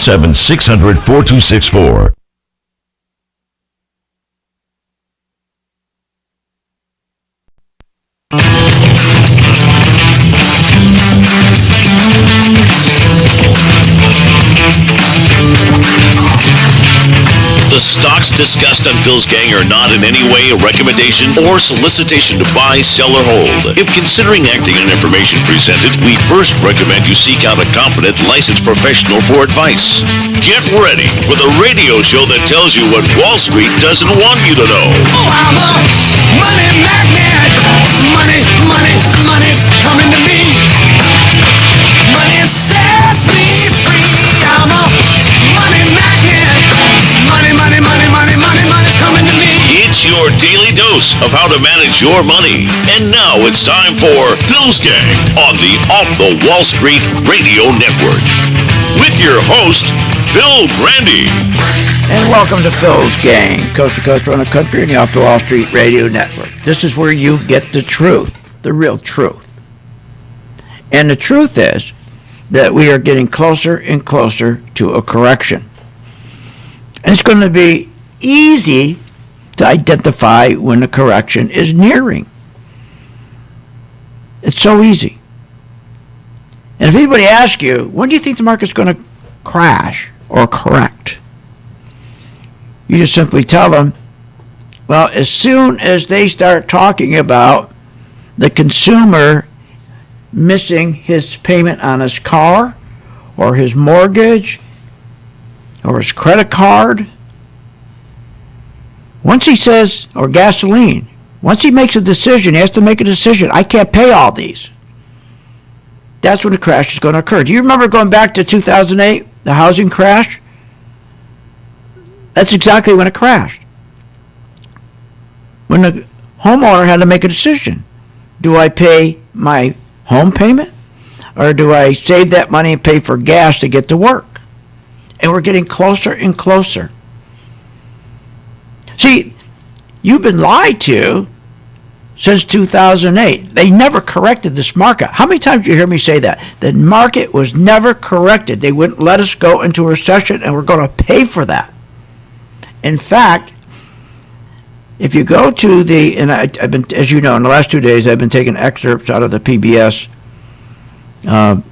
877-600-4264. The stocks discussed on Phil's Gang are not in any way a recommendation or solicitation to buy, sell, or hold. If considering acting on information presented, we first recommend you seek out a competent, licensed professional for advice. Get ready for the radio show that tells you what Wall Street doesn't want you to know. Oh, I'm a money magnet. Money's coming to me. Money sets me free. I'm a money magnet. Money's coming to me. It's your daily dose of how to manage your money. And now it's time for Phil's Gang on the Off the Wall Street Radio Network. With your host, Phil Grandy. And welcome to Phil's Gang, coast to coast around the country and the Off the Wall Street Radio Network. This is where you get the truth, the real truth. And the truth is that we are getting closer and closer to a correction. And it's going to be easy to identify when the correction is nearing. It's so easy. And if anybody asks you, when do you think the market's going to crash or correct? You just simply tell them, well, as soon as they start talking about the consumer missing his payment on his car or his mortgage or his credit card, once he says, or gasoline, once he makes a decision, he has to make a decision, I can't pay all these. That's when the crash is going to occur. Do you remember going back to 2008, the housing crash? That's exactly when it crashed. When the homeowner had to make a decision. Do I pay my home payment? Or do I save that money and pay for gas to get to work? And we're getting closer and closer. See, you've been lied to since 2008. They never corrected this market. How many times did you hear me say that? The market was never corrected. They wouldn't let us go into a recession, and we're going to pay for that. In fact, if you go to the, and I've been, as you know, in the last 2 days, I've been taking excerpts out of the PBS Power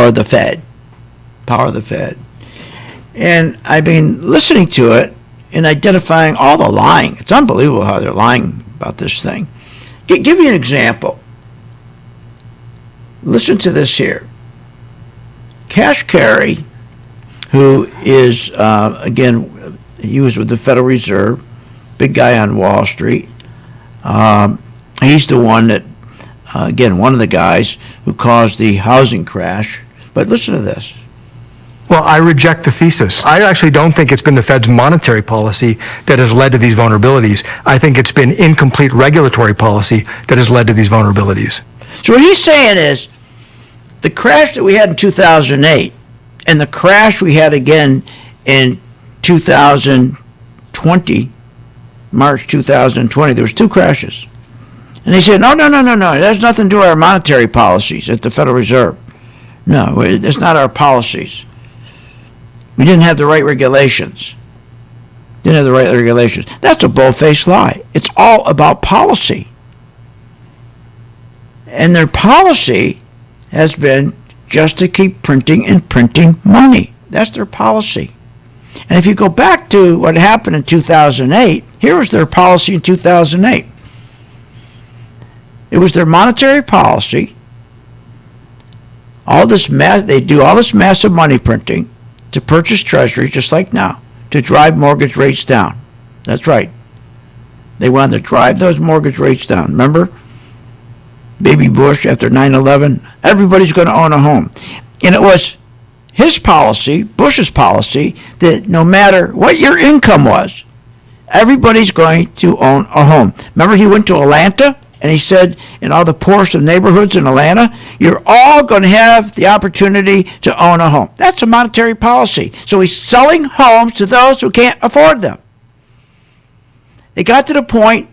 of the Fed. And I've been listening to it and identifying all the lying. It's unbelievable how they're lying about this thing. Give you an example. Listen to this here. Cash Carey, who is, again, he was with the Federal Reserve, big guy on Wall Street. He's the one that, again, one of the guys who caused the housing crash. But listen to this. Well, I reject the thesis. I actually don't think it's been the Fed's monetary policy that has led to these vulnerabilities. I think it's been incomplete regulatory policy that has led to these vulnerabilities. So what he's saying is the crash that we had in 2008 and the crash we had again in 2020, March 2020, there was two crashes. And they said, no, there's nothing to do with our monetary policies at the Federal Reserve. No, it's not our policies. We didn't have the right regulations. That's a bull-faced lie. It's all about policy. And their policy has been just to keep printing and printing money. That's their policy. And if you go back to what happened in 2008, here was their policy in 2008. It was their monetary policy. They do all this massive money printing to purchase treasuries, just like now, to drive mortgage rates down. That's right. They wanted to drive those mortgage rates down. Remember? Baby Bush after 9/11, everybody's going to own a home. And it was his policy, Bush's policy, that no matter what your income was, everybody's going to own a home. Remember he went to Atlanta? And he said, in all the poorest of neighborhoods in Atlanta, you're all going to have the opportunity to own a home. That's a monetary policy. So he's selling homes to those who can't afford them. It got to the point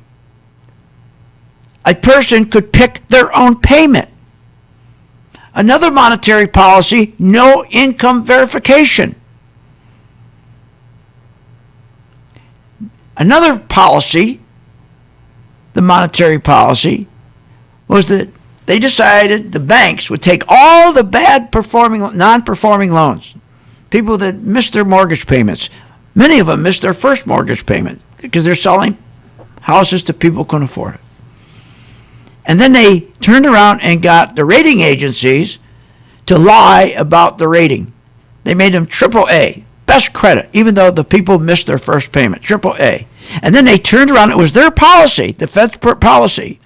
a person could pick their own payment. Another monetary policy, no income verification. Another policy, the monetary policy, was that they decided the banks would take all the non-performing loans, people that missed their mortgage payments. Many of them missed their first mortgage payment because they're selling houses to people who couldn't afford it. And then they turned around and got the rating agencies to lie about the rating. They made them AAA, best credit, even though the people missed their first payment, AAA. And then they turned around, it was their policy, the Fed's policy.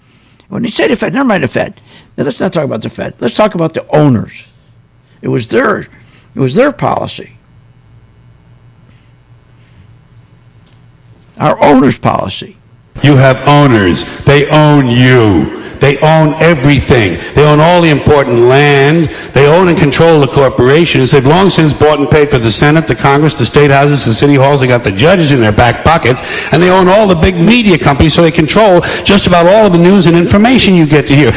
When you say the Fed, never mind the Fed. Now, let's not talk about the Fed. Let's talk about the owners. It was their policy. Our owners' policy. You have owners. They own you. They own everything. They own all the important land. They own and control the corporations. They've long since bought and paid for the Senate, the Congress, the state houses, the city halls. They got the judges in their back pockets. And they own all the big media companies, so they control just about all of the news and information you get to hear.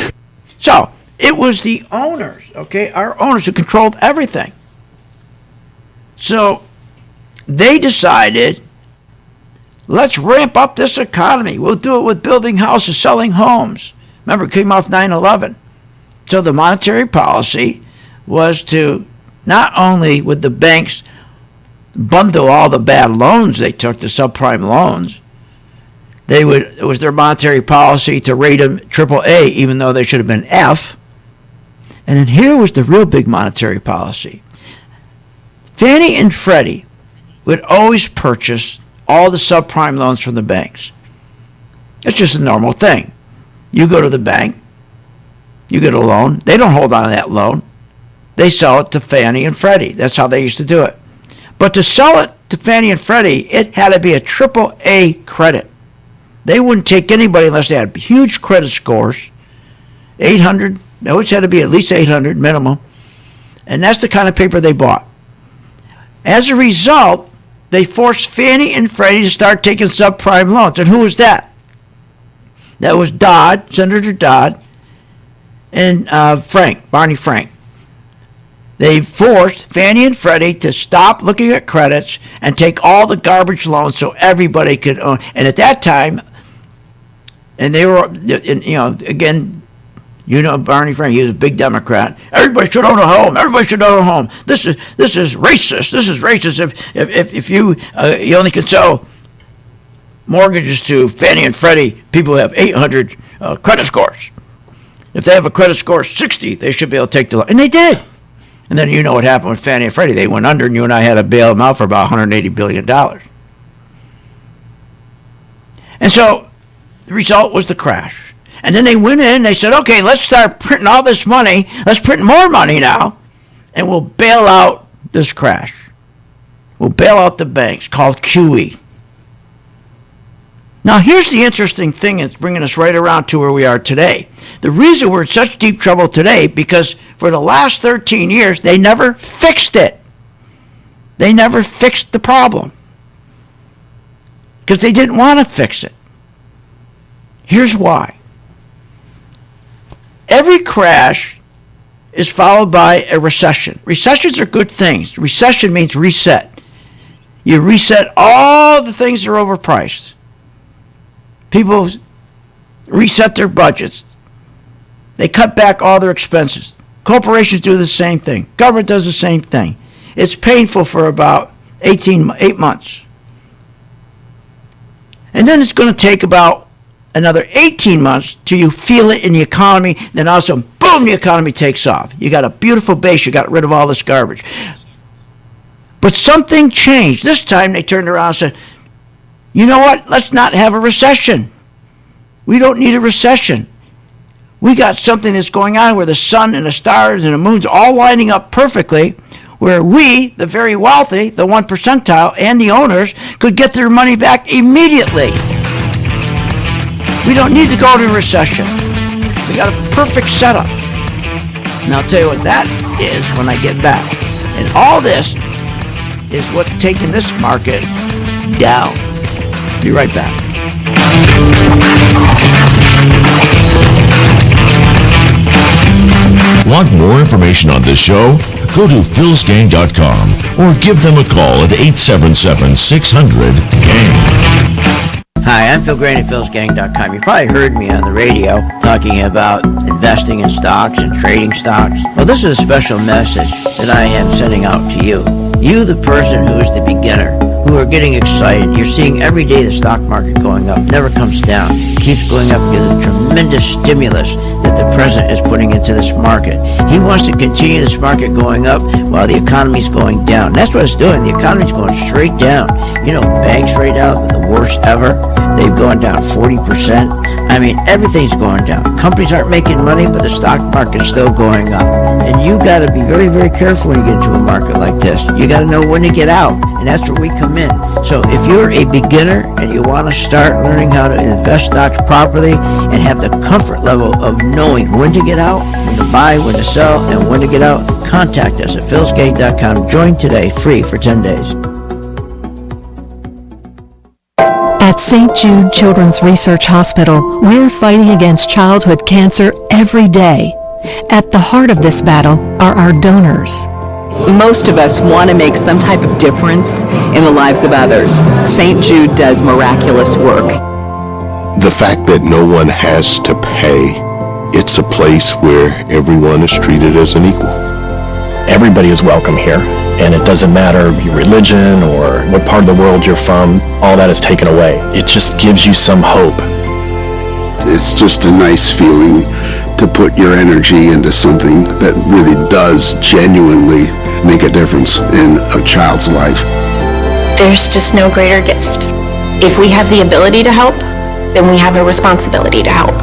So, it was the owners, okay, our owners who controlled everything. So, they decided, let's ramp up this economy. We'll do it with building houses, selling homes. Remember, it came off 9/11. So the monetary policy was to not only would the banks bundle all the bad loans they took, the subprime loans, it was their monetary policy to rate them AAA, even though they should have been F. And then here was the real big monetary policy. Fannie and Freddie would always purchase all the subprime loans from the banks. It's just a normal thing. You go to the bank, you get a loan. They don't hold on to that loan. They sell it to Fannie and Freddie. That's how they used to do it. But to sell it to Fannie and Freddie, it had to be a AAA credit. They wouldn't take anybody unless they had huge credit scores, 800. They always had to be at least 800 minimum. And that's the kind of paper they bought. As a result, they forced Fannie and Freddie to start taking subprime loans. And who was that? That was Dodd, Senator Dodd, and Barney Frank. They forced Fannie and Freddie to stop looking at credits and take all the garbage loans so everybody could own. And at that time, and they were, again, Barney Frank, he was a big Democrat. Everybody should own a home. Everybody should own a home. This is racist. This is racist. If you only can sell mortgages to Fannie and Freddie, people who have 800 credit scores. If they have a credit score of 60, they should be able to take the loan. And they did. And then you know what happened with Fannie and Freddie. They went under, and you and I had to bail them out for about $180 billion. And so the result was the crash. And then they went in and they said, okay, let's start printing all this money. Let's print more money now, and we'll bail out this crash. We'll bail out the banks, called QE. Now, here's the interesting thing that's bringing us right around to where we are today. The reason we're in such deep trouble today, because for the last 13 years, they never fixed it. They never fixed the problem because they didn't want to fix it. Here's why. Every crash is followed by a recession. Recessions are good things. Recession means reset. You reset all the things that are overpriced. People reset their budgets. They cut back all their expenses. Corporations do the same thing. Government does the same thing. It's painful for about 8 months. And then it's going to take about another 18 months till you feel it in the economy. Then also, boom, the economy takes off. You got a beautiful base. You got rid of all this garbage. But something changed. This time they turned around and said, you know what? Let's not have a recession. We don't need a recession. We got something that's going on where the sun and the stars and the moon's all lining up perfectly, where we, the very wealthy, the 1 percentile, and the owners could get their money back immediately. We don't need to go into a recession. We got a perfect setup. And I'll tell you what that is when I get back. And all this is what's taking this market down. Be right back. Want more information on this show? Go to philsgang.com or give them a call at 877-600-GANG. Hi, I'm Phil Grain at philsgang.com. You probably heard me on the radio talking about investing in stocks and trading stocks. Well, this is a special message that I am sending out to you. You, the person who is the beginner, who are getting excited. You're seeing every day the stock market going up, never comes down. It keeps going up because of the tremendous stimulus that the president is putting into this market. He wants to continue this market going up while the economy's going down. That's what it's doing. The economy's going straight down. You know, banks right now, the worst ever. They've gone down 40%. I mean, everything's going down. Companies aren't making money, but the stock market's still going up. And you got to be very, very careful when you get into a market like this. You got to know when to get out, and that's where we come in. So if you're a beginner and you want to start learning how to invest stocks properly and have the comfort level of knowing when to get out, when to buy, when to sell, and when to get out, contact us at philsgang.com. Join today, free for 10 days. At St. Jude Children's Research Hospital, we're fighting against childhood cancer every day. At the heart of this battle are our donors. Most of us want to make some type of difference in the lives of others. St. Jude does miraculous work. The fact that no one has to pay, it's a place where everyone is treated as an equal. Everybody is welcome here, and it doesn't matter your religion or what part of the world you're from, all that is taken away. It just gives you some hope. It's just a nice feeling to put your energy into something that really does genuinely make a difference in a child's life. There's just no greater gift. If we have the ability to help, then we have a responsibility to help.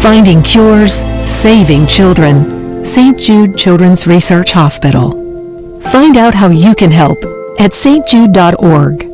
Finding cures, saving children. St. Jude Children's Research Hospital. Find out how you can help at stjude.org.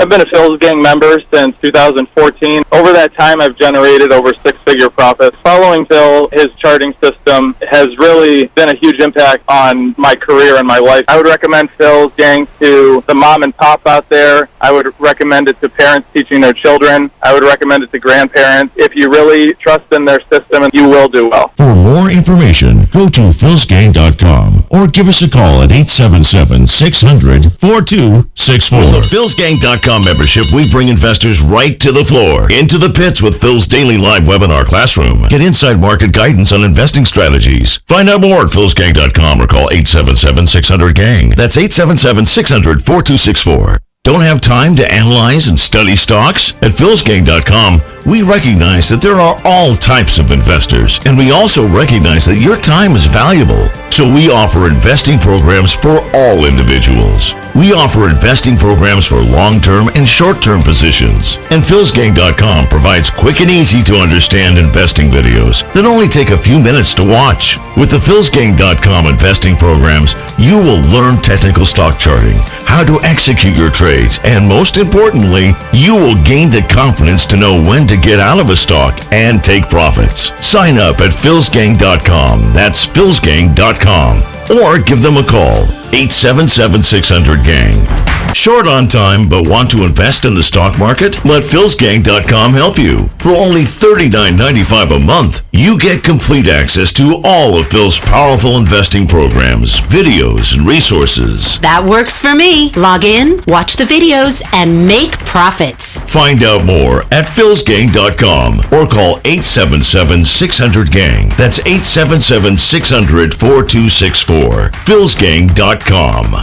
I've been a Phil's Gang member since 2014. Over that time, I've generated over six-figure profits. Following Phil, his charting system has really been a huge impact on my career and my life. I would recommend Phil's Gang to the mom and pop out there. I would recommend it to parents teaching their children. I would recommend it to grandparents. If you really trust in their system, you will do well. For more information, go to philsgang.com or give us a call at 877-600-4264. With the philsgang.com membership, we bring investors right to the floor, into the pits with Phil's daily live webinar classroom. Get inside market guidance on investing strategies. Find out more at philsgang.com or call 877-600-GANG. That's 877-600-4264. Don't have time to analyze and study stocks? At philsgang.com, we recognize that there are all types of investors, and we also recognize that your time is valuable. So we offer investing programs for all individuals. We offer investing programs for long-term and short-term positions. And philsgang.com provides quick and easy to understand investing videos that only take a few minutes to watch. With the philsgang.com investing programs, you will learn technical stock charting, how to execute your trades, and most importantly, you will gain the confidence to know when to get out of a stock and take profits. Sign up at philsgang.com. That's philsgang.com. Or give them a call, 877-600-GANG. Short on time but want to invest in the stock market? Let philsgang.com help you. For only $39.95 a month, you get complete access to all of Phil's powerful investing programs, videos, and resources. That works for me. Log in, watch the videos, and make profits. Find out more at philsgang.com or call 877-600-GANG. That's 877-600-4264. philsgang.com.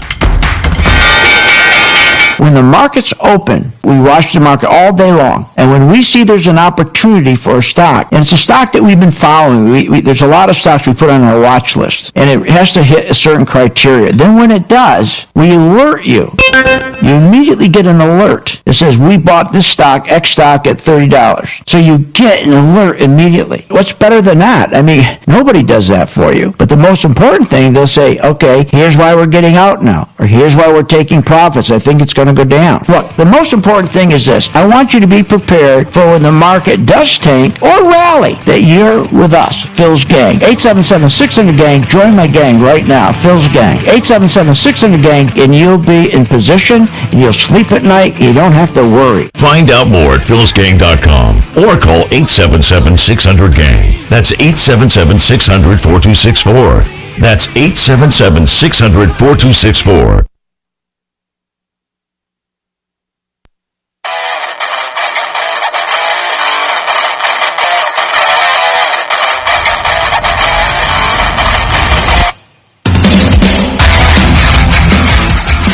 When the market's open, we watch the market all day long. And when we see there's an opportunity for a stock, and it's a stock that we've been following, there's a lot of stocks we put on our watch list, and it has to hit a certain criteria. Then when it does, we alert you. You immediately get an alert. It says, we bought this stock, X stock, at $30. So you get an alert immediately. What's better than that? I mean, nobody does that for you. But the most important thing, they'll say, okay, here's why we're getting out now, or here's why we're taking profits. I think it's going to go down. Look, the most important thing is this. I want you to be prepared for when the market does tank or rally, that you're with us, Phil's Gang. 877-600-GANG. Join my gang right now, Phil's Gang. 877-600-GANG, and you'll be in position, and you'll sleep at night. You don't have to worry. Find out more at philsgang.com or call 877-600-GANG. That's 877-600-4264. That's 877-600-4264.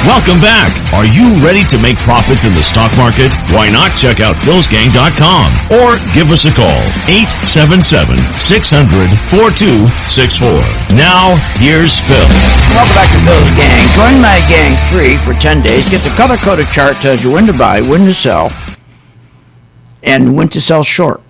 Welcome back. Are you ready to make profits in the stock market? Why not check out philsgang.com or give us a call, 877-600-4264. Now, here's Phil. Welcome back to Phil's Gang. Join my gang free for 10 days. Get the color-coded chart, tells you when to buy, when to sell, and when to sell short.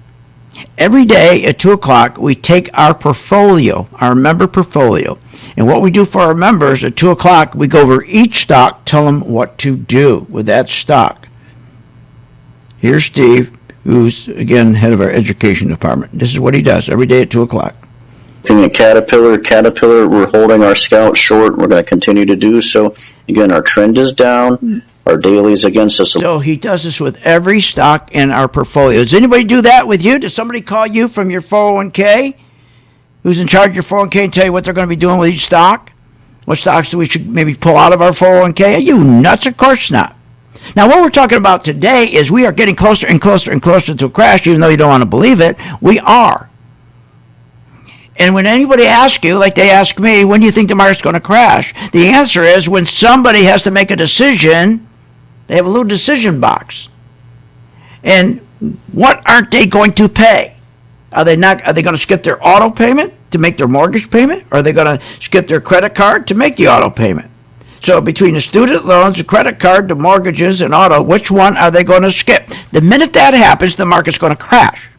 Every day at 2 o'clock, we take our portfolio, our member portfolio, and what we do for our members at 2 o'clock, we go over each stock, tell them what to do with that stock. Here's Steve, who's, again, head of our education department. This is what he does every day at 2 o'clock. Looking at Caterpillar, we're holding our scout short. We're going to continue to do so. Again, our trend is down. Our daily is against us. So he does this with every stock in our portfolio. Does anybody do that with you? Does somebody call you from your 401k? Who's in charge of your 401k and tell you what they're going to be doing with each stock? What stocks do we should maybe pull out of our 401k? Are you nuts? Of course not. Now, what we're talking about today is we are getting closer and closer and closer to a crash, even though you don't want to believe it. We are. And when anybody asks you, like they ask me, when do you think the market's going to crash? The answer is when somebody has to make a decision, they have a little decision box. And what aren't they going to pay? Are they going to skip their auto payment to make their mortgage payment? Or are they going to skip their credit card to make the auto payment? So between the student loans, the credit card, the mortgages, and auto, which one are they going to skip? The minute that happens, the market's going to crash.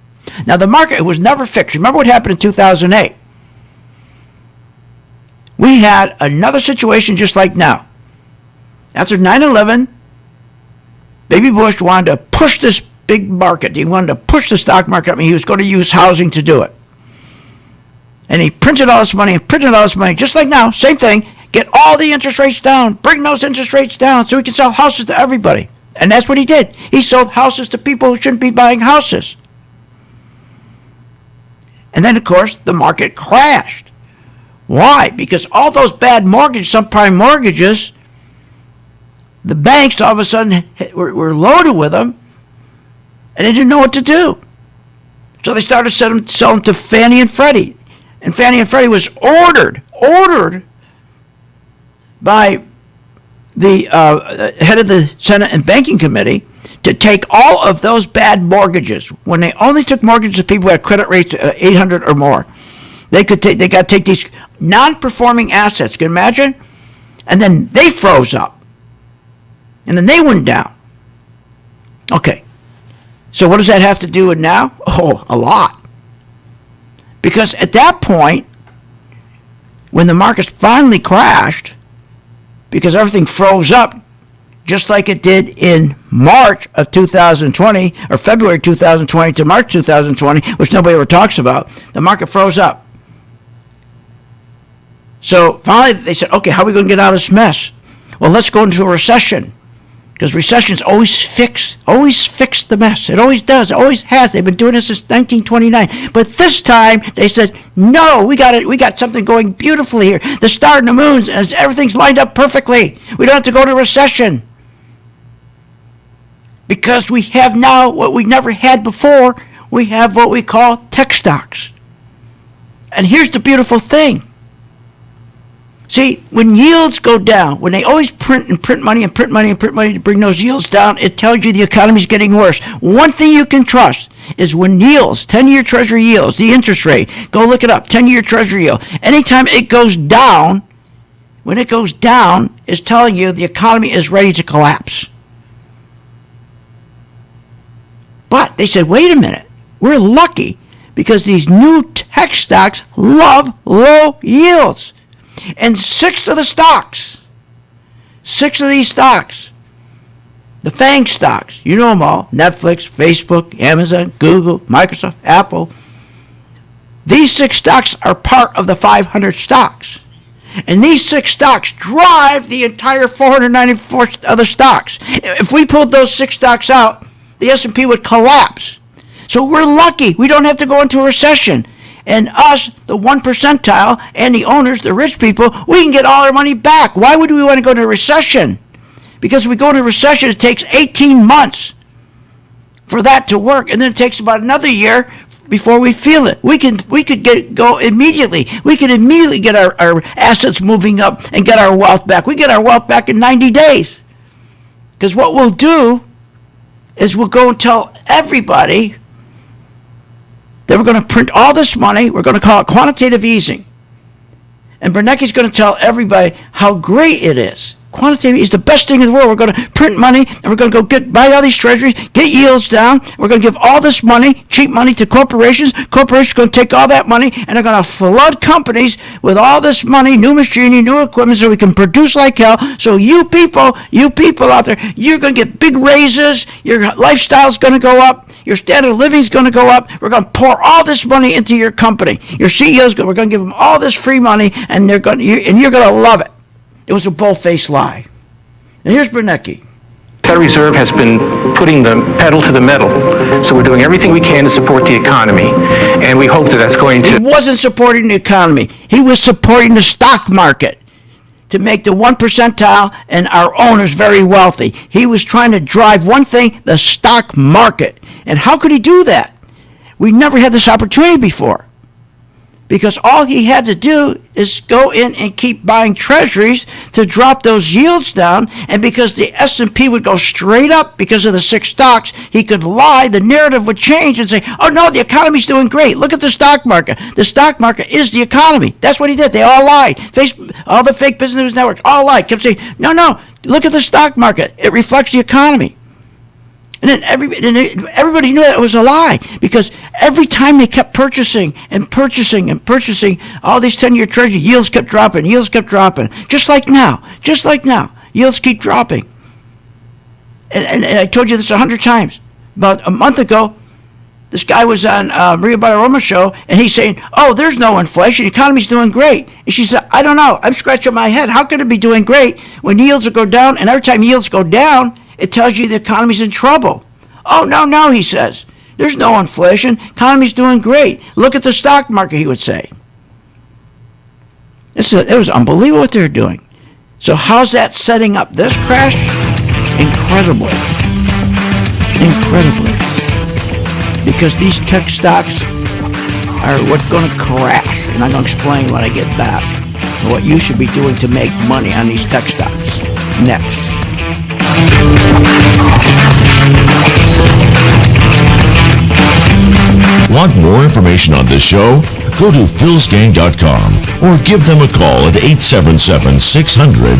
Now, the market was never fixed. Remember what happened in 2008? We had another situation just like now. After 9/11, Baby Bush wanted to push this big market. He wanted to push the stock market. I mean, he was going to use housing to do it. And he printed all this money and printed all this money, just like now, same thing. Get all the interest rates down, bring those interest rates down so he can sell houses to everybody. And that's what he did. He sold houses to people who shouldn't be buying houses. And then, of course, the market crashed. Why? Because all those bad mortgages, subprime mortgages, the banks all of a sudden were loaded with them, and they didn't know what to do. So they started selling to Fannie and Freddie. And Fannie and Freddie was ordered by the head of the Senate and Banking Committee to take all of those bad mortgages. When they only took mortgages of people who had credit rates 800 or more, they got to take these non-performing assets. Can you imagine? And then they froze up. And then they went down. Okay. So what does that have to do with now? Oh, a lot. Because at that point, when the markets finally crashed, because everything froze up, just like it did in March of 2020, or February 2020 to March 2020, which nobody ever talks about, the market froze up. So finally they said, okay, how are we going to get out of this mess? Well, let's go into a recession. Because recessions always fix the mess. It always does. It always has. They've been doing this since 1929. But this time they said, no, we got it. We got something going beautifully here. The star and the moons, and everything's lined up perfectly. We don't have to go to recession. Because we have now what we never had before. We have what we call tech stocks. And here's the beautiful thing. See, when yields go down, when they always print money to bring those yields down, it tells you the economy's getting worse. One thing you can trust is when yields, 10-year Treasury yields, the interest rate, go look it up, 10-year Treasury yield, anytime it goes down, when it goes down, it's telling you the economy is ready to collapse. But they said, wait a minute, we're lucky because these new tech stocks love low yields. And six of these stocks, the FANG stocks, you know them all, Netflix, Facebook, Amazon, Google, Microsoft, Apple, these 6 stocks are part of the 500 stocks. And these 6 stocks drive the entire 494 other stocks. If we pulled those 6 stocks out, the S&P would collapse. So we're lucky. We don't have to go into a recession. And us, the 1 percentile, and the owners, the rich people, we can get all our money back. Why would we want to go into a recession? Because if we go into a recession, it takes 18 months for that to work. And then it takes about another year before we feel it. We could go immediately. We could immediately get our assets moving up and get our wealth back. We get our wealth back in 90 days. Because what we'll do is we'll go and tell everybody that we're going to print all this money. We're going to call it quantitative easing. And Bernanke's going to tell everybody how great it is. Quantitative is the best thing in the world. We're going to print money, and we're going to go buy all these treasuries, get yields down. We're going to give all this money, cheap money, to corporations. Corporations are going to take all that money, and they're going to flood companies with all this money, new machinery, new equipment, so we can produce like hell. So you people out there, you're going to get big raises. Your lifestyle's going to go up. Your standard of living is going to go up. We're going to pour all this money into your company. Your CEOs, we're going to give them all this free money, and you're going to love it. It was a bull-faced lie. And here's Bernanke. The Federal Reserve has been putting the pedal to the metal. So we're doing everything we can to support the economy. And we hope that that's going to... He wasn't supporting the economy. He was supporting the stock market to make the 1 percentile and our owners very wealthy. He was trying to drive one thing, the stock market. And how could he do that? We never had this opportunity before. Because all he had to do is go in and keep buying treasuries to drop those yields down. And because the S&P would go straight up because of the 6 stocks, he could lie. The narrative would change and say, oh, no, the economy's doing great. Look at the stock market. The stock market is the economy. That's what he did. They all lied. Facebook, all the fake business news networks all lied. Kept saying, no, look at the stock market. It reflects the economy. And then everybody knew that it was a lie, because every time they kept purchasing and purchasing and purchasing, all these 10-year treasury yields kept dropping, just like now, yields keep dropping. And I told you this 100 times. About a month ago, this guy was on Maria Bartiromo's show, and he's saying, oh, there's no inflation, the economy's doing great. And she said, I don't know, I'm scratching my head. How could it be doing great when yields will go down, and every time yields go down, it tells you the economy's in trouble. Oh, no, he says. There's no inflation. Economy's doing great. Look at the stock market, he would say. It was unbelievable what they're doing. So how's that setting up this crash? Incredibly. Because these tech stocks are what's going to crash. And I'm going to explain when I get back what you should be doing to make money on these tech stocks. Next. Want more information on this show? Go to philsgang.com or give them a call at 877-600-GANG.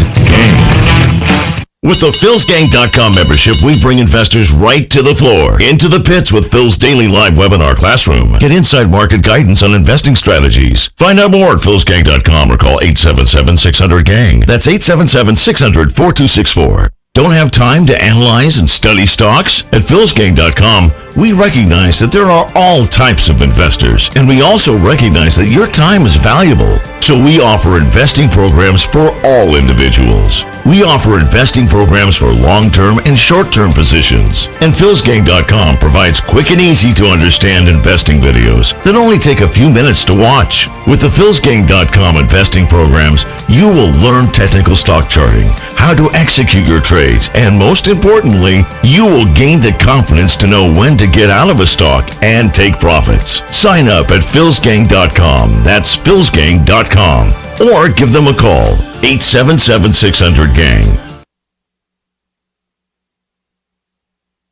With the philsgang.com membership, we bring investors right to the floor, into the pits with Phil's daily live webinar classroom. Get inside market guidance on investing strategies. Find out more at philsgang.com or call 877-600-GANG. That's 877-600-4264. Don't have time to analyze and study stocks? At philsgang.com, we recognize that there are all types of investors, and we also recognize that your time is valuable. So we offer investing programs for all individuals. We offer investing programs for long-term and short-term positions. And philsgang.com provides quick and easy to understand investing videos that only take a few minutes to watch. With the philsgang.com investing programs, you will learn technical stock charting, how to execute your trades, and most importantly, you will gain the confidence to know when to get out of a stock and take profits. Sign up at philsgang.com. That's philsgang.com. Or give them a call, 877-600-GANG.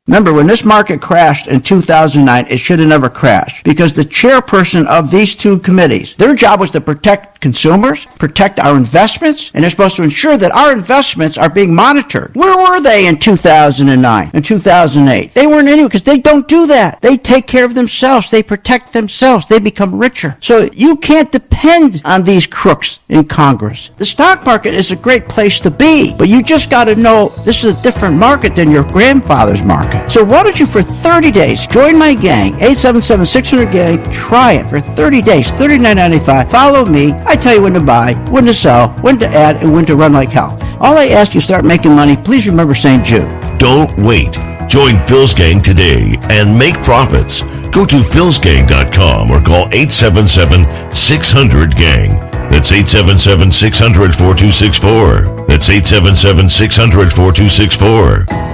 Remember, when this market crashed in 2009, it should have never crashed, because the chairperson of these two committees, their job was to protect consumers, protect our investments, and they're supposed to ensure that our investments are being monitored. Where were they in 2009 and 2008? They weren't anywhere, because they don't do that. They take care of themselves. They protect themselves. They become richer. So you can't depend on these crooks in Congress. The stock market is a great place to be, but you just got to know this is a different market than your grandfather's market. So why don't you, for 30 days, join my gang, 877-600-GANG, try it for 30 days, $39.95. Follow me. I tell you when to buy, when to sell, when to add, and when to run like hell. All I ask you, start making money. Please remember St. Jude. Don't wait. Join Phil's Gang today and make profits. Go to philsgang.com or call 877-600-GANG. That's 877-600-4264. That's 877-600-4264.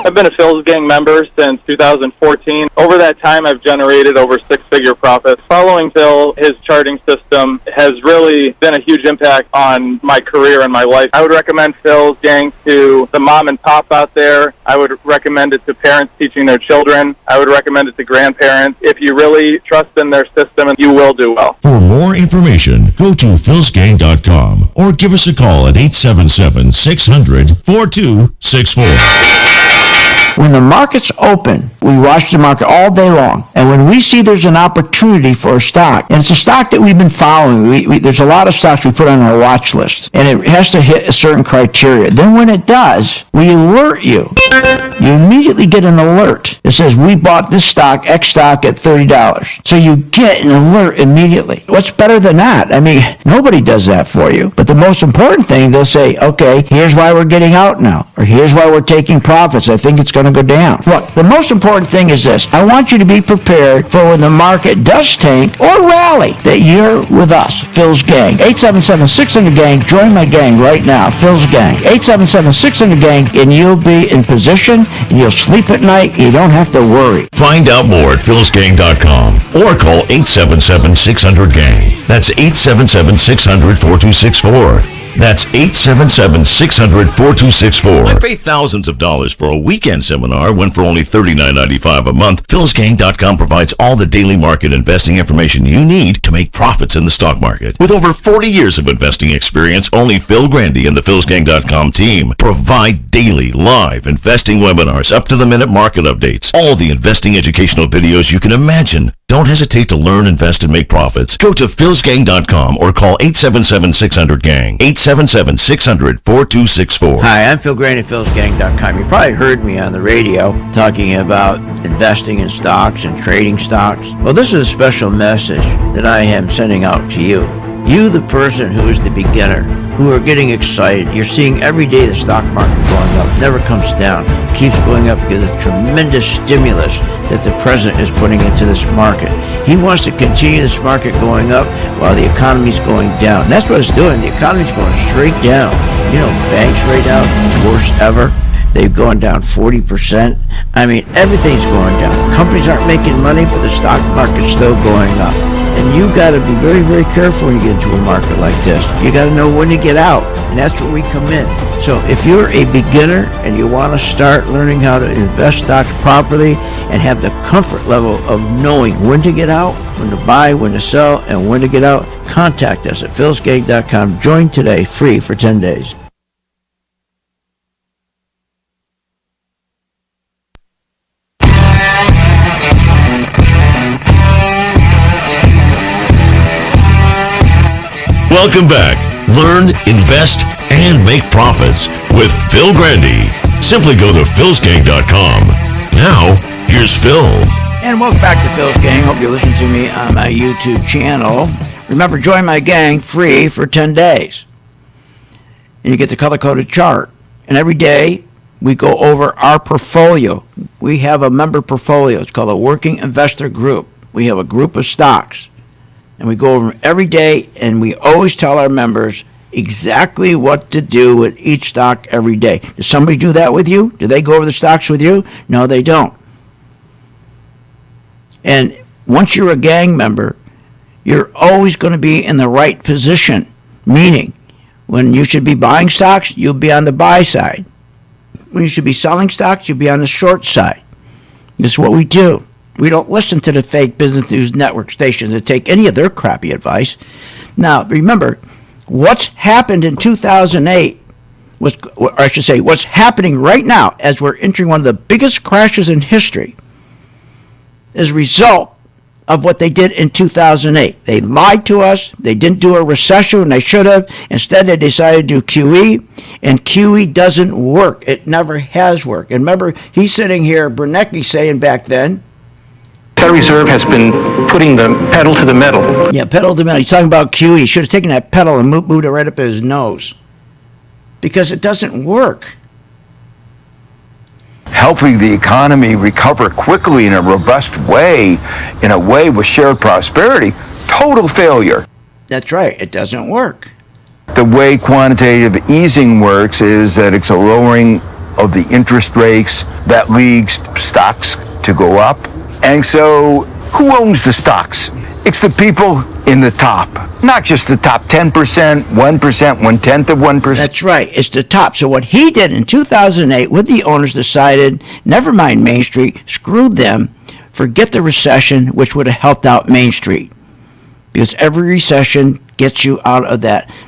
I've been a Phil's Gang member since 2014. Over that time, I've generated over six-figure profits. Following Phil, his charting system has really been a huge impact on my career and my life. I would recommend Phil's Gang to the mom and pop out there. I would recommend it to parents teaching their children. I would recommend it to grandparents. If you really trust in their system, you will do well. For more information, go to philsgang.com or give us a call at 877-600-4264. When the market's open, we watch the market all day long. And when we see there's an opportunity for a stock, and it's a stock that we've been following, there's a lot of stocks we put on our watch list, and it has to hit a certain criteria. Then when it does, we alert you. You immediately get an alert that says, we bought this stock, X stock, at $30. So you get an alert immediately. What's better than that? I mean, nobody does that for you. But the most important thing, they'll say, okay, here's why we're getting out now, or here's why we're taking profits. I think it's going to go down. Look, the most important thing is this. I want you to be prepared for when the market does tank or rally, that you're with us, Phil's Gang. 877-600-GANG. Join my gang right now, Phil's Gang. 877-600-GANG, and you'll be in position, and you'll sleep at night. You don't have to worry. Find out more at philsgang.com or call 877-600-GANG. That's 877-600-4264. That's 877-600-4264. I pay thousands of dollars for a weekend seminar when for only $39.95 a month. philsgang.com provides all the daily market investing information you need to make profits in the stock market. With over 40 years of investing experience, only Phil Grandy and the philsgang.com team provide daily live investing webinars, up-to-the-minute market updates, all the investing educational videos you can imagine. Don't hesitate to learn, invest, and make profits. Go to philsgang.com or call 877-600-GANG. 877-600-4264. Hi, I'm Phil Grandy at philsgang.com. You probably heard me on the radio talking about investing in stocks and trading stocks. Well, this is a special message that I am sending out to you. You, the person who is the beginner, who are getting excited. You're seeing every day the stock market going up, never comes down, keeps going up because of the tremendous stimulus that the president is putting into this market. He wants to continue this market going up while the economy's going down. And that's what it's doing. The economy's going straight down. You know, banks right now, worst ever. They've gone down 40%. I mean, everything's going down. Companies aren't making money, but the stock market's still going up. And you got to be very, very careful when you get into a market like this. You got to know when to get out, and that's where we come in. So if you're a beginner and you want to start learning how to invest stocks properly and have the comfort level of knowing when to get out, when to buy, when to sell, and when to get out, contact us at philsgang.com. Join today, free for 10 days. Welcome back. Learn, invest, and make profits with Phil Grandy. Simply go to philsgang.com. Now, here's Phil. And welcome back to Phil's Gang. Hope you listen to me on my YouTube channel. Remember, join my gang free for 10 days. And you get the color-coded chart. And every day, we go over our portfolio. We have a member portfolio. It's called a working investor group. We have a group of stocks. And we go over them every day, and we always tell our members exactly what to do with each stock every day. Does somebody do that with you? Do they go over the stocks with you? No, they don't. And once you're a gang member, you're always going to be in the right position, meaning when you should be buying stocks, you'll be on the buy side. When you should be selling stocks, you'll be on the short side. This is what we do. We don't listen to the fake business news network stations that take any of their crappy advice. Now, remember, what's happened in 2008 was, or I should say, what's happening right now as we're entering one of the biggest crashes in history is a result of what they did in 2008. They lied to us. They didn't do a recession when they should have. Instead, they decided to do QE, and QE doesn't work. It never has worked. And remember, he's sitting here, Bernanke, saying back then, Federal Reserve has been putting the pedal to the metal. Yeah, pedal to the metal. He's talking about QE. He should have taken that pedal and moved it right up his nose. Because it doesn't work. helping the economy recover quickly in a robust way, in a way with shared prosperity, total failure. That's right. It doesn't work. The way quantitative easing works is that it's a lowering of the interest rates that leads stocks to go up. And so who owns the stocks? It's the people in the top, not just the top 10%, 1%, 1/10 of 1%. That's right. It's the top. So what he did in 2008 with the owners decided, never mind Main Street, screwed them, forget the recession, which would have helped out Main Street. Because every recession gets you out of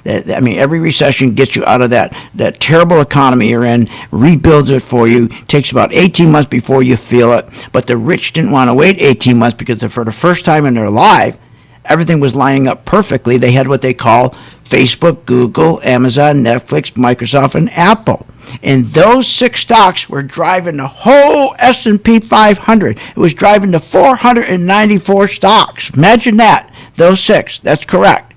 every recession gets you out of that terrible economy you're in, rebuilds it for you, takes about 18 months before you feel it. But the rich didn't want to wait 18 months because for the first time in their life, everything was lining up perfectly. They had what they call Facebook, Google, Amazon, Netflix, Microsoft, and Apple. And those 6 stocks were driving the whole S&P 500. It was driving the 494 stocks. Imagine that. Those 6. That's correct.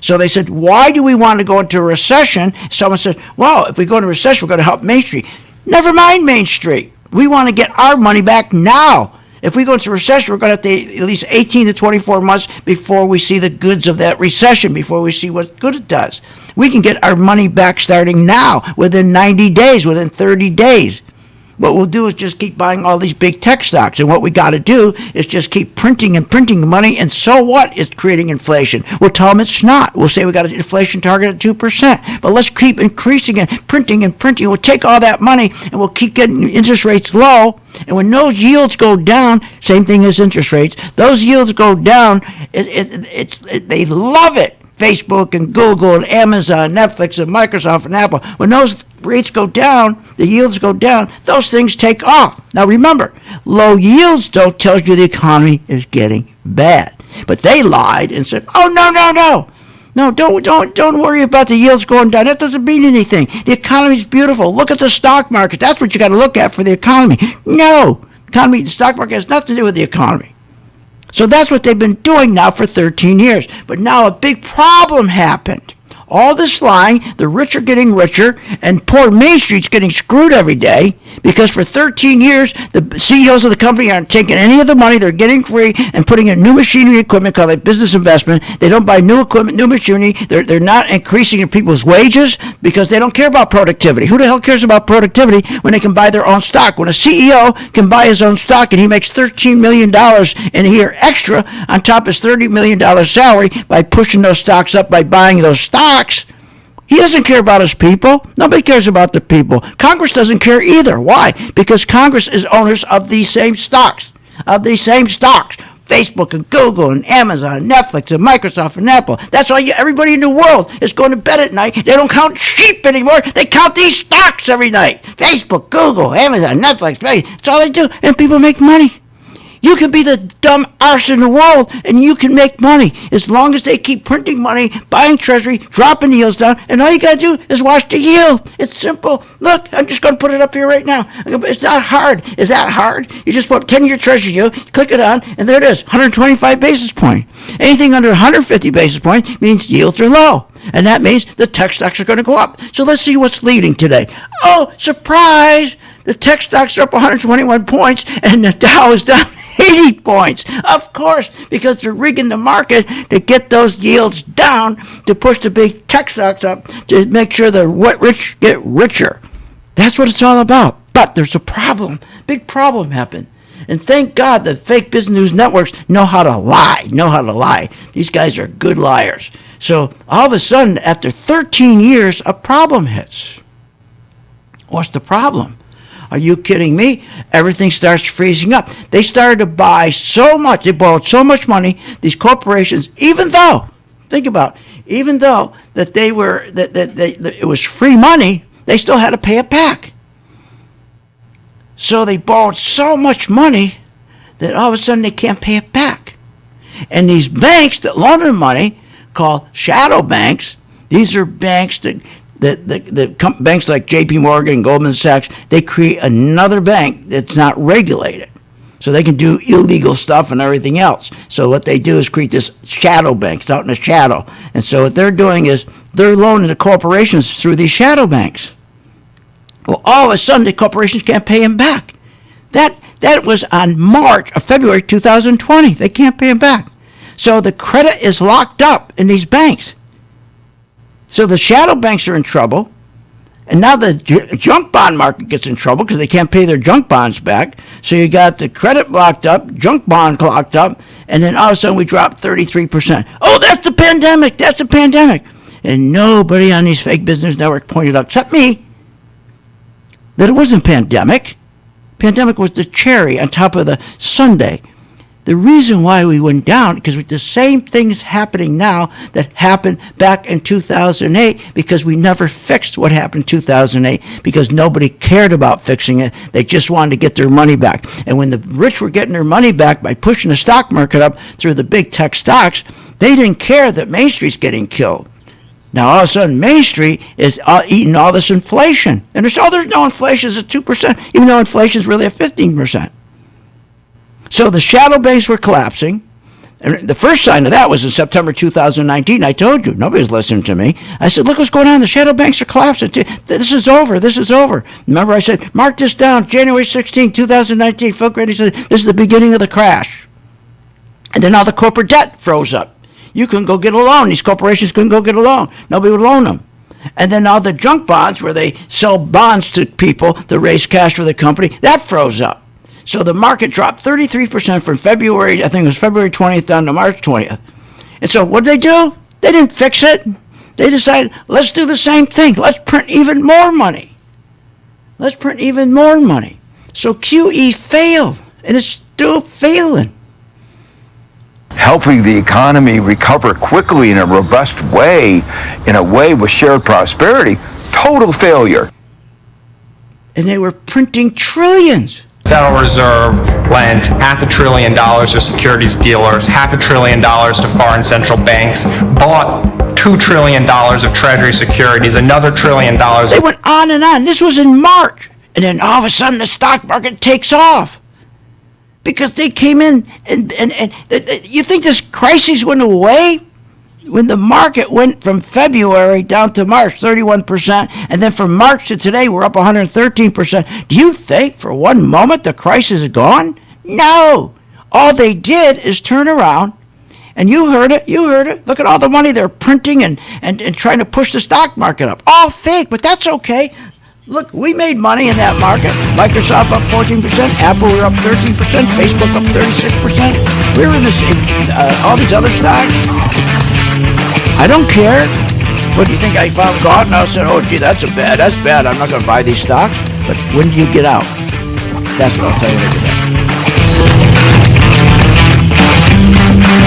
So they said, why do we want to go into a recession? Someone said, well, if we go into a recession, we're going to help Main Street. Never mind Main Street. We want to get our money back now. If we go into a recession, we're going to have to at least 18 to 24 months before we see the goods of that recession, before we see what good it does. We can get our money back starting now, within 90 days, within 30 days. What we'll do is just keep buying all these big tech stocks. And what we got to do is just keep printing and printing money. And so what? It's creating inflation. We'll tell them it's not. We'll say we got an inflation target at 2%. But let's keep increasing it, printing and printing. We'll take all that money and we'll keep getting interest rates low. And when those yields go down, same thing as interest rates, those yields go down, they love it. Facebook and Google and Amazon, Netflix and Microsoft and Apple. When those rates go down, the yields go down, those things take off. Now remember, low yields don't tell you the economy is getting bad. But they lied and said, oh, no, don't worry about the yields going down. That doesn't mean anything. The economy's beautiful. Look at the stock market. That's what you got to look at for the economy. No, the stock market has nothing to do with the economy. So that's what they've been doing now for 13 years. But now a big problem happened. All this lying, the rich are getting richer, and poor Main Street's getting screwed every day because for 13 years, the CEOs of the company aren't taking any of the money they're getting free and putting in new machinery equipment called like business investment. They don't buy new equipment, new machinery. They're not increasing people's wages because they don't care about productivity. Who the hell cares about productivity when they can buy their own stock? When a CEO can buy his own stock and he makes $13 million in a year extra on top of his $30 million salary by pushing those stocks up by buying those stocks, he doesn't care about his people. Nobody cares about the people. Congress doesn't care either. Why? Because Congress is owners of these same stocks. Facebook and Google and Amazon, and Netflix and Microsoft and Apple. That's why everybody in the world is going to bed at night. They don't count sheep anymore. They count these stocks every night. Facebook, Google, Amazon, Netflix. That's all they do. And people make money. You can be the dumb arse in the world, and you can make money as long as they keep printing money, buying treasury, dropping the yields down, and all you got to do is watch the yield. It's simple. Look, I'm just going to put it up here right now. It's not hard. Is that hard? You just put 10-year treasury yield, click it on, and there it is, 125 basis points. Anything under 150 basis points means yields are low. And that means the tech stocks are going to go up. So let's see what's leading today. Oh, surprise! The tech stocks are up 121 points, and the Dow is down 80 points. Of course, because they're rigging the market to get those yields down, to push the big tech stocks up, to make sure the rich get richer. That's what it's all about. But there's a problem. Big problem happened. And thank God the fake business news networks know how to lie. These guys are good liars. So all of a sudden, after 13 years, a problem hits. What's the problem? Are you kidding me? Everything starts freezing up. They started to buy so much. They borrowed so much money. These corporations, even though that it was free money, they still had to pay it back. So they borrowed so much money that all of a sudden they can't pay it back. And these banks that loan them money, called shadow banks, these are banks that banks like J.P. Morgan, Goldman Sachs, they create another bank that's not regulated. So they can do illegal stuff and everything else. So what they do is create this shadow banks out in the shadow. And so what they're doing is they're loaning the corporations through these shadow banks. Well, all of a sudden the corporations can't pay them back. That was on February 2020. They can't pay them back. So the credit is locked up in these banks. So the shadow banks are in trouble. And now the junk bond market gets in trouble because they can't pay their junk bonds back. So you got the credit locked up, junk bond locked up, and then all of a sudden we drop 33%. Oh, that's the pandemic. That's the pandemic. And nobody on these fake business networks pointed out, except me, that it wasn't pandemic. Pandemic was the cherry on top of the sundae. The reason why we went down, because the same things happening now that happened back in 2008, because we never fixed what happened in 2008, because nobody cared about fixing it. They just wanted to get their money back. And when the rich were getting their money back by pushing the stock market up through the big tech stocks, they didn't care that Main Street's getting killed. Now, all of a sudden, Main Street is eating all this inflation. And there's no inflation, it's at 2%, even though inflation is really at 15%. So the shadow banks were collapsing. And the first sign of that was in September 2019. I told you, nobody was listening to me. I said, look what's going on. The shadow banks are collapsing. This is over. This is over. Remember, I said, mark this down, January 16, 2019. Phil Grady said, this is the beginning of the crash. And then all the corporate debt froze up. You couldn't go get a loan. These corporations couldn't go get a loan. Nobody would loan them. And then all the junk bonds where they sell bonds to people to raise cash for the company, that froze up. So the market dropped 33% from February, I think it was February 20th down to March 20th. And so what did they do? They didn't fix it. They decided, let's do the same thing. Let's print even more money. Let's print even more money. So QE failed, and it's still failing. Helping the economy recover quickly in a robust way, in a way with shared prosperity, total failure. And they were printing trillions. Federal Reserve lent $500 billion to securities dealers, $500 billion to foreign central banks, bought $2 trillion of Treasury securities, another $1 trillion. They went on and on. This was in March. And then all of a sudden the stock market takes off. Because they came in and you think this crisis went away? When the market went from February down to March, 31%, and then from March to today, we're up 113%. Do you think for one moment the crisis is gone? No. All they did is turn around, and you heard it. Look at all the money they're printing and trying to push the stock market up. All fake, but that's okay. Look, we made money in that market. Microsoft up 14%, Apple were up 13%, Facebook up 36%. We were in the same, all these other stocks. I don't care. What do you think? I found God and I said, oh, gee, that's bad. I'm not going to buy these stocks. But when do you get out? That's what I'll tell you to get out.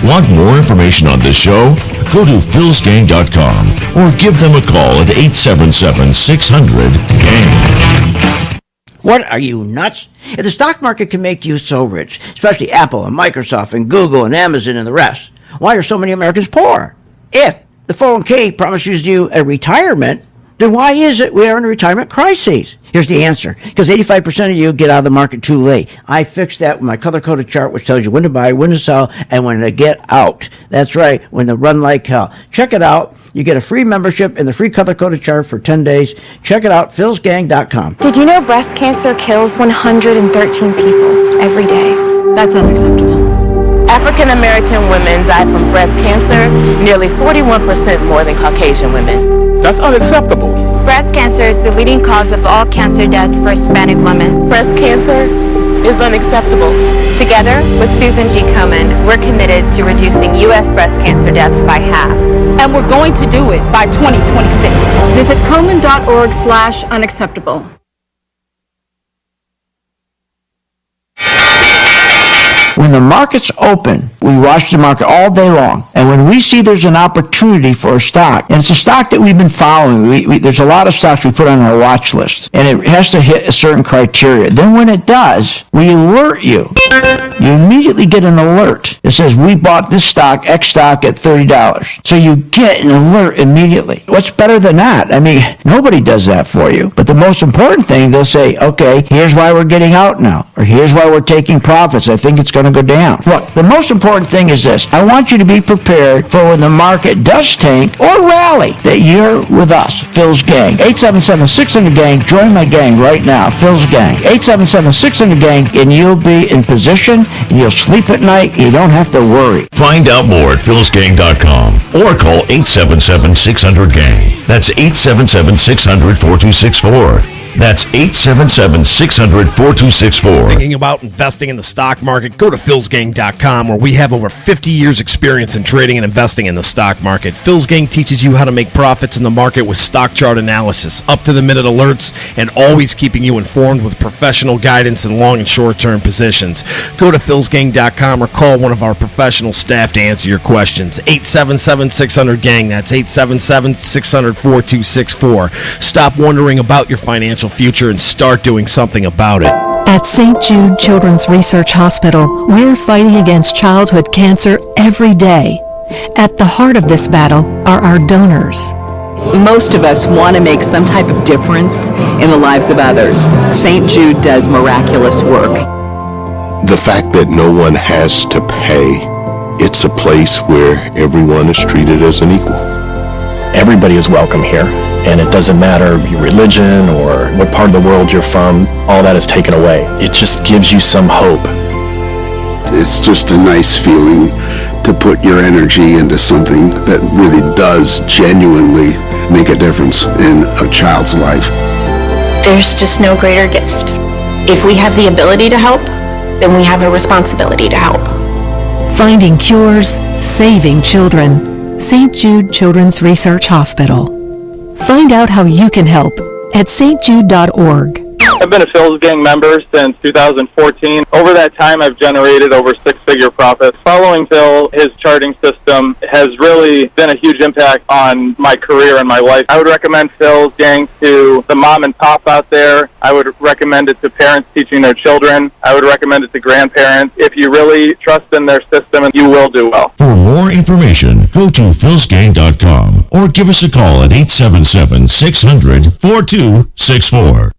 Want more information on this show? Go to philsgang.com or give them a call at 877-600-GANG. What, are you nuts? If the stock market can make you so rich, especially Apple and Microsoft and Google and Amazon and the rest, why are so many Americans poor? If the 401k promises you a retirement, then why is it we are in a retirement crisis? Here's the answer. Because 85% of you get out of the market too late. I fixed that with my color-coded chart, which tells you when to buy, when to sell, and when to get out. That's right, when to run like hell. Check it out. You get a free membership and the free color-coded chart for 10 days. Check it out, philsgang.com. Did you know breast cancer kills 113 people every day? That's unacceptable. African American women die from breast cancer nearly 41% more than Caucasian women. That's unacceptable. Breast cancer is the leading cause of all cancer deaths for Hispanic women. Breast cancer is unacceptable. Together with Susan G. Komen, we're committed to reducing U.S. breast cancer deaths by half. And we're going to do it by 2026. Visit Komen.org/unacceptable. When the market's open, we watch the market all day long. And when we see there's an opportunity for a stock, and it's a stock that we've been following, there's a lot of stocks we put on our watch list, and it has to hit a certain criteria. Then when it does, we alert you. You immediately get an alert that says, we bought this stock, X stock, at $30. So you get an alert immediately. What's better than that? I mean, nobody does that for you. But the most important thing, they'll say, okay, here's why we're getting out now, or here's why we're taking profits. I think it's going to go down. Look, the most important thing is this. I want you to be prepared for when the market does tank or rally, that you're with us, Phil's Gang. 877-600-GANG. Join my gang right now, Phil's Gang. 877-600-GANG, and you'll be in position, and you'll sleep at night, you don't have to worry. Find out more at philsgang.com or call 877-600-GANG. That's 877-600-4264. That's 877-600-4264. Thinking about investing in the stock market? Go to philsgang.com, where we have over 50 years experience in trading and investing in the stock market. Phil's Gang teaches you how to make profits in the market with stock chart analysis, up-to-the-minute alerts, and always keeping you informed with professional guidance in long and short-term positions. Go to philsgang.com or call one of our professional staff to answer your questions. 877-600-GANG. That's 877-600-4264. Stop wondering about your financial future and start doing something about it. At St. Jude Children's Research Hospital, we're fighting against childhood cancer every day. At the heart of this battle are our donors. Most of us want to make some type of difference in the lives of others. St. Jude does miraculous work. The fact that no one has to pay, it's a place where everyone is treated as an equal. Everybody is welcome here, and it doesn't matter your religion or what part of the world you're from, all that is taken away. It just gives you some hope. It's just a nice feeling to put your energy into something that really does genuinely make a difference in a child's life. There's just no greater gift. If we have the ability to help, then we have a responsibility to help. Finding cures, saving children. St. Jude Children's Research Hospital. Find out how you can help at stjude.org. I've been a Phil's Gang member since 2014. Over that time, I've generated over six-figure profits. Following Phil, his charting system has really been a huge impact on my career and my life. I would recommend Phil's Gang to the mom and pop out there. I would recommend it to parents teaching their children. I would recommend it to grandparents. If you really trust in their system, you will do well. For more information, go to philsgang.com or give us a call at 877-600-4264.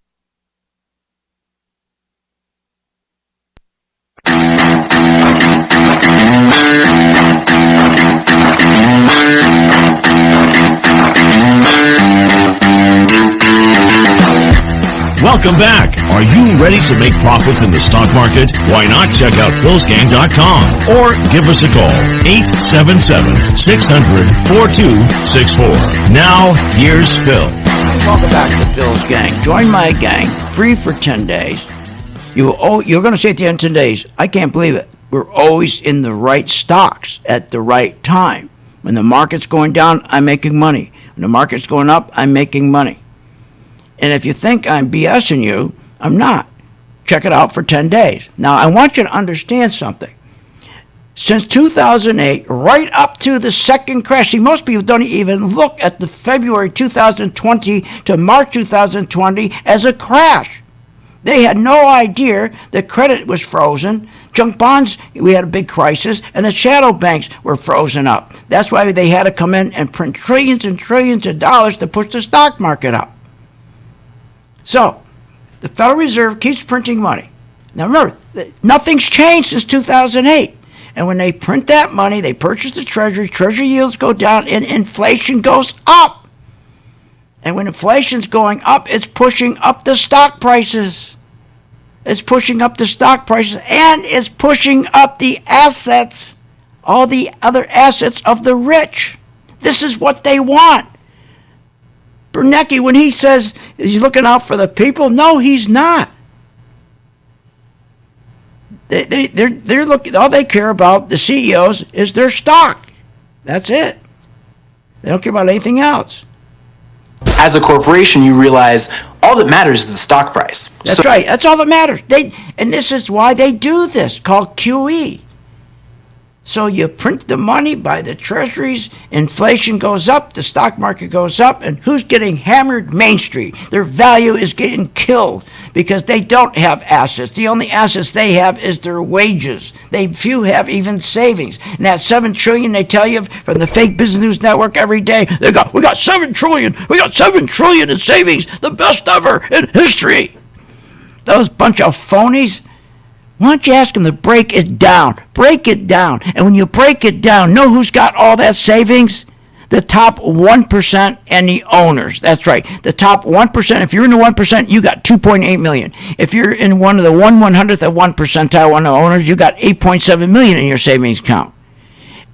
Welcome back. Are you ready to make profits in the stock market? Why not check out philsgang.com or give us a call, 877-600-4264. Now, here's Phil. Welcome back to Phil's Gang. Join my gang, free for 10 days. You're going to say at the end of 10 days, I can't believe it. We're always in the right stocks at the right time. When the market's going down, I'm making money. When the market's going up, I'm making money. And if you think I'm BSing you, I'm not. Check it out for 10 days. Now, I want you to understand something. Since 2008, right up to the second crash, see, most people don't even look at the February 2020 to March 2020 as a crash. They had no idea that credit was frozen. Junk bonds, we had a big crisis, and the shadow banks were frozen up. That's why they had to come in and print trillions and trillions of dollars to push the stock market up. So, the Federal Reserve keeps printing money. Now remember, nothing's changed since 2008. And when they print that money, they purchase the Treasury yields go down, and inflation goes up. And when inflation's going up, it's pushing up the stock prices. It's pushing up the stock prices, and it's pushing up the assets, all the other assets of the rich. This is what they want. Bernanke, when he says he's looking out for the people, no, he's not. They're looking. All they care about, the CEOs, is their stock. That's it. They don't care about anything else. As a corporation, you realize all that matters is the stock price. That's right. That's all that matters. And this is why they do this, called QE. So you print the money, buy the treasuries, inflation goes up, the stock market goes up, and who's getting hammered? Main Street. Their value is getting killed because they don't have assets. The only assets they have is their wages. Few have even savings. And that $7 trillion they tell you from the fake Business News Network every day, we got $7 trillion. We got $7 trillion in savings, the best ever in history. Those bunch of phonies. Why don't you ask them to break it down? Break it down. And when you break it down, know who's got all that savings? The top 1% and the owners. That's right. The top 1%. If you're in the 1%, you got 2.8 million. If you're in one of the 1/100th of 1 percentile, one of the owners, you got 8.7 million in your savings account.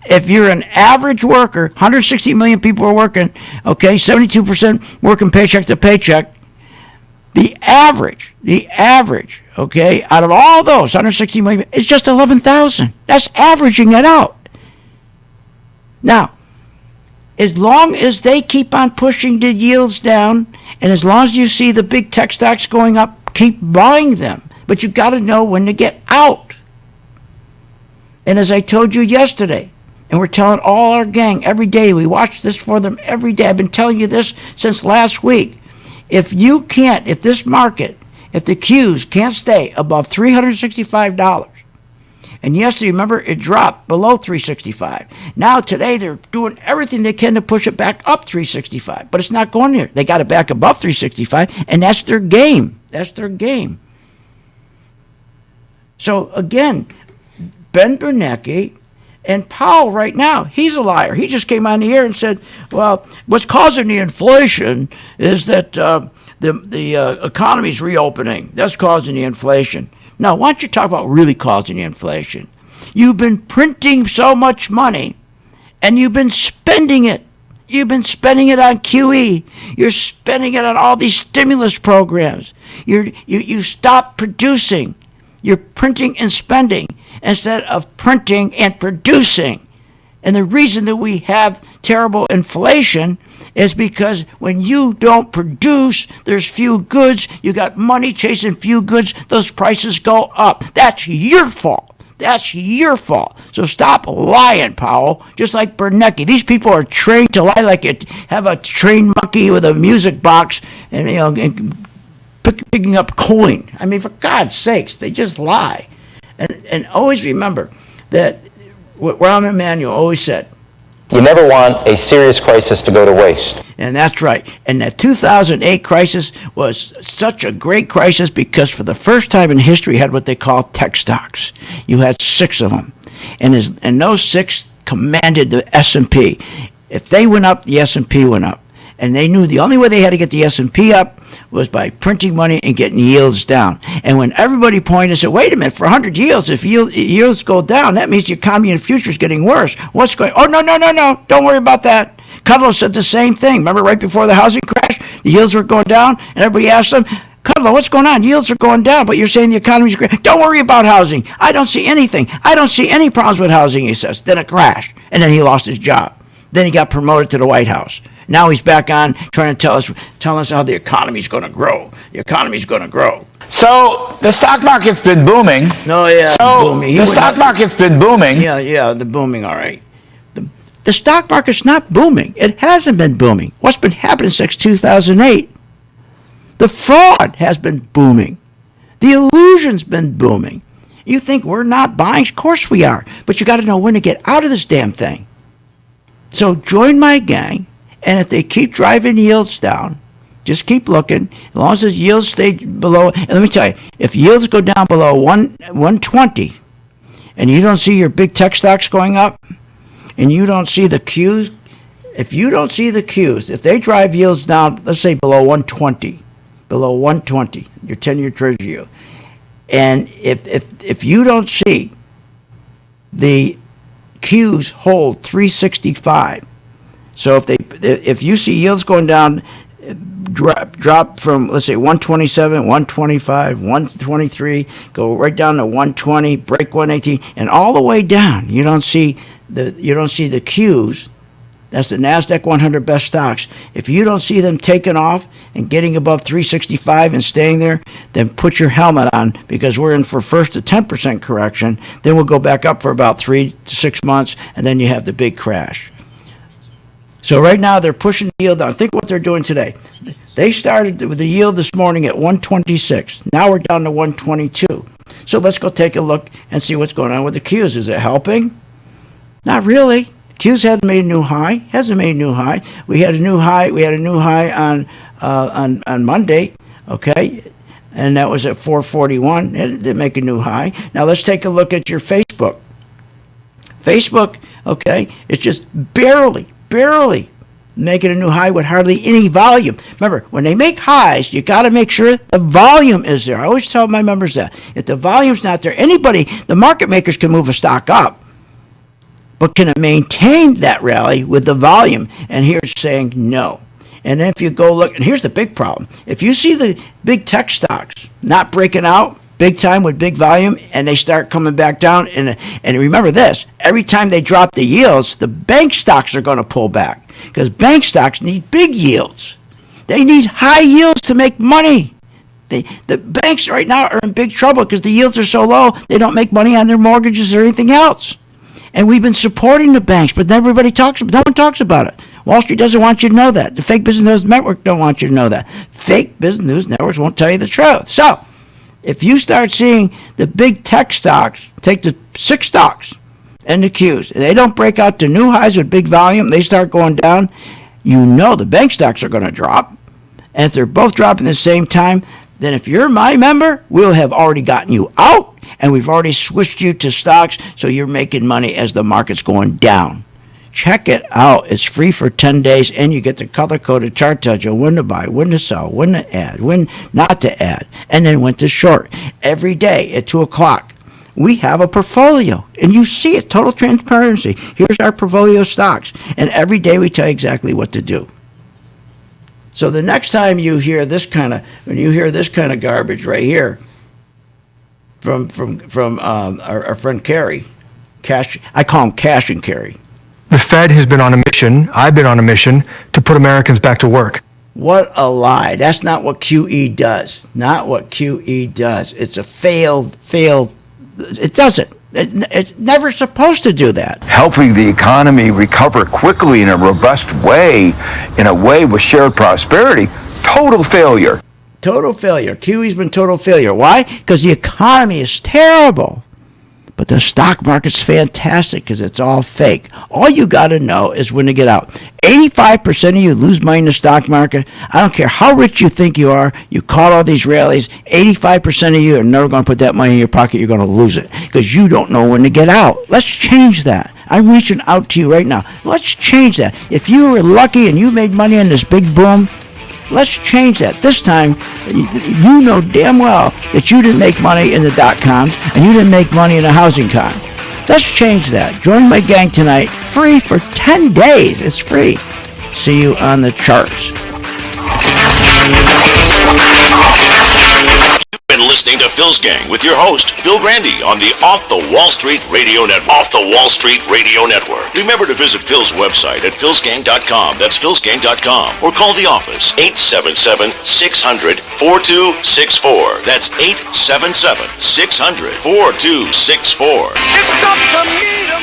If you're an average worker, 160 million people are working, okay, 72% working paycheck to paycheck. The average, okay, out of all those 160 million, it's just 11,000. That's averaging it out. Now, as long as they keep on pushing the yields down, and as long as you see the big tech stocks going up, keep buying them. But you got to know when to get out. And as I told you yesterday, and we're telling all our gang every day, we watch this for them every day. I've been telling you this since last week. If this market, if the Qs can't stay above $365, and yesterday, remember, it dropped below 365. Now, today, they're doing everything they can to push it back up 365, but it's not going there. They got it back above 365, and that's their game. That's their game. So, again, Ben Bernanke and Powell right now, he's a liar. He just came on the air and said, well, what's causing the inflation is that the economy's reopening. That's causing the inflation. Now, why don't you talk about really causing the inflation? You've been printing so much money, and you've been spending it. You've been spending it on QE. You're spending it on all these stimulus programs. You stop producing. You're printing and spending instead of printing and producing. And the reason that we have terrible inflation is because when you don't produce, there's few goods. You got money chasing few goods. Those prices go up. That's your fault. That's your fault. So stop lying, Powell. Just like Bernanke. These people are trained to lie like you have a trained monkey with a music box and picking up coin. I mean, for God's sakes, they just lie. And always remember that what Rahm Emanuel always said. You never want a serious crisis to go to waste. And that's right. And that 2008 crisis was such a great crisis because for the first time in history, you had what they call tech stocks. You had 6 of them. And those 6 commanded the S&P. If they went up, the S&P went up. And they knew the only way they had to get the S&P up was by printing money and getting yields down. And when everybody pointed and said, wait a minute, for 100 yields, if yields go down, that means the economy in the future is getting worse. What's going on? Oh, no, don't worry about that. Kudlow said the same thing. Remember right before the housing crash, the yields were going down, and everybody asked him, Kudlow, what's going on? Yields are going down, but you're saying the economy's great. Don't worry about housing. I don't see anything. I don't see any problems with housing, he says. Then it crashed, and then he lost his job. Then he got promoted to the White House. Now he's back on trying to tell us how the economy's going to grow. The economy's going to grow. So the stock market's been booming. No, yeah, so booming. The stock market's been booming. Yeah, the booming, all right. The stock market's not booming. It hasn't been booming. What's been happening since 2008? The fraud has been booming. The illusion's been booming. You think we're not buying? Of course we are. But you got to know when to get out of this damn thing. So join my gang. And if they keep driving yields down, just keep looking. As long as the yields stay below, and let me tell you, if yields go down below 120, and you don't see your big tech stocks going up, and you don't see the Qs, if they drive yields down, let's say below 120, your 10-year treasury yield, and if you don't see the Qs hold 365, so if you see yields going down, drop from, let's say, 127, 125, 123, go right down to 120, break 118, and all the way down, you don't see the Qs. That's the NASDAQ 100 best stocks. If you don't see them taking off and getting above 365 and staying there, then put your helmet on, because we're in for first a 10% correction. Then we'll go back up for about 3 to 6 months, and then you have the big crash. So right now they're pushing the yield down. Think what they're doing today. They started with the yield this morning at 126. Now we're down to 122. So let's go take a look and see what's going on with the Qs. Is it helping? Not really. Qs hasn't made a new high. We had a new high. We had a new high on Monday. Okay, and that was at 441. It did make a new high. Now let's take a look at your Facebook. Facebook, okay, it's just barely making a new high with hardly any volume. Remember, when they make highs, you got to make sure the volume is there. I always tell my members that. If the volume's not there, the market makers can move a stock up, but can it maintain that rally with the volume? And here it's saying no. And then if you go look, and here's the big problem. If you see the big tech stocks not breaking out big time with big volume, and they start coming back down, and remember this, every time they drop the yields, the bank stocks are going to pull back. Because bank stocks need big yields. They need high yields to make money. The banks right now are in big trouble because the yields are so low, they don't make money on their mortgages or anything else. And we've been supporting the banks, but no one talks about it. Wall Street doesn't want you to know that. The fake business news network don't want you to know that. Fake business news networks won't tell you the truth. So, if you start seeing the big tech stocks, take the 6 stocks and the Qs, and they don't break out to new highs with big volume, they start going down, you know the bank stocks are going to drop. And if they're both dropping at the same time, then if you're my member, we'll have already gotten you out, and we've already switched you to stocks, so you're making money as the market's going down. Check it out. It's free for 10 days, and you get the color-coded chart tells you when to buy, when to sell, when to add, when not to add, and then when to short. Every day at 2 o'clock, we have a portfolio, and you see it, total transparency. Here's our portfolio stocks, and every day we tell you exactly what to do. So the next time you hear this kind of garbage right here from our friend Kerry, I call him Cash and Kerry. The Fed has been on a mission, I've been on a mission, to put Americans back to work. What a lie. That's not what QE does. Not what QE does. It's a failed, it doesn't. It's never supposed to do that. Helping the economy recover quickly in a robust way, in a way with shared prosperity, total failure. Total failure. QE's been total failure. Why? Because the economy is terrible. But the stock market's fantastic because it's all fake. All you got to know is when to get out. 85% of you lose money in the stock market. I don't care how rich you think you are. You caught all these rallies. 85% of you are never going to put that money in your pocket. You're going to lose it because you don't know when to get out. Let's change that. I'm reaching out to you right now. Let's change that. If you were lucky and you made money in this big boom, let's change that. This time, you know damn well that you didn't make money in the dot-coms and you didn't make money in the housing con. Let's change that. Join my gang tonight, free for 10 days. It's free. See you on the charts. You've been listening to Phil's Gang with your host, Phil Grandy, on the Off the Wall Street Radio Network. Off the Wall Street Radio Network. Remember to visit Phil's website at philsgang.com. That's philsgang.com. Or call the office, 877-600-4264. That's 877-600-4264. It's up to me to